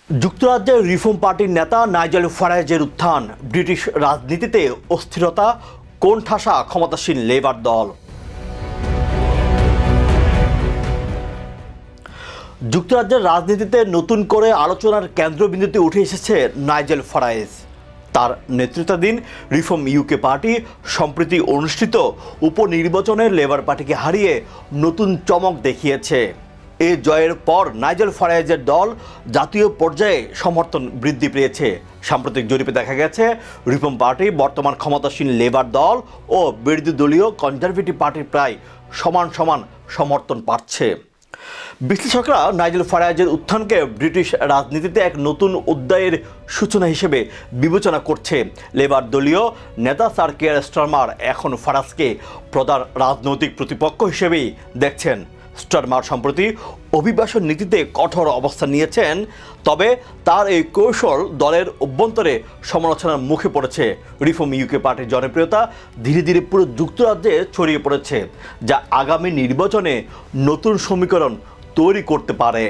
যুক্তরাজ্যের রিফর্ম পার্টির নেতা নাইজেল ফারাজের উত্থান, ব্রিটিশ রাজনীতিতে অস্থিরতা, কোণঠাসা ক্ষমতাসীন লেবার দল। যুক্তরাজ্যের রাজনীতিতে নতুন করে আলোচনার কেন্দ্রবিন্দুতে উঠে এসেছে নাইজেল ফারাজ। তার নেতৃত্বাধীন রিফর্ম ইউকে পার্টি সম্প্রতি অনুষ্ঠিত উপনির্বাচনে লেবার পার্টিকে হারিয়ে নতুন চমক দেখিয়েছে। এই জয়ের পর নাইজেল ফারাজের দল জাতীয় পর্যায়ে সমর্থন বৃদ্ধি পেয়েছে। সাম্প্রতিক জরিপে দেখা গেছে রিফর্ম পার্টি বর্তমান ক্ষমতাসীন লেবার দল ও বিরোধী দলীয় কনজারভেটিভ পার্টির প্রায় সমান সমান সমর্থন পাচ্ছে। বিশ্লেষকরা নাইজেল ফারাজের উত্থানকে ব্রিটিশ রাজনীতিতে এক নতুন অধ্যায়ের সূচনা হিসেবে বিবেচনা করছে। লেবার দলীয় নেতা স্যার কিয়ার স্টারমার এখন ফারাজকে প্রধান রাজনৈতিক প্রতিপক্ষ হিসেবেই দেখছেন। স্টারমার সম্প্রতি অভিবাসন নীতিতে কঠোর অবস্থান নিয়েছেন, তবে তার এই কৌশল দলের অভ্যন্তরে সমালোচনার মুখে পড়েছে। রিফর্ম ইউকে পার্টির জনপ্রিয়তা ধীরে ধীরে পুরো যুক্তরাজ্যে ছড়িয়ে পড়েছে, যা আগামী নির্বাচনে নতুন সমীকরণ তৈরি করতে পারে।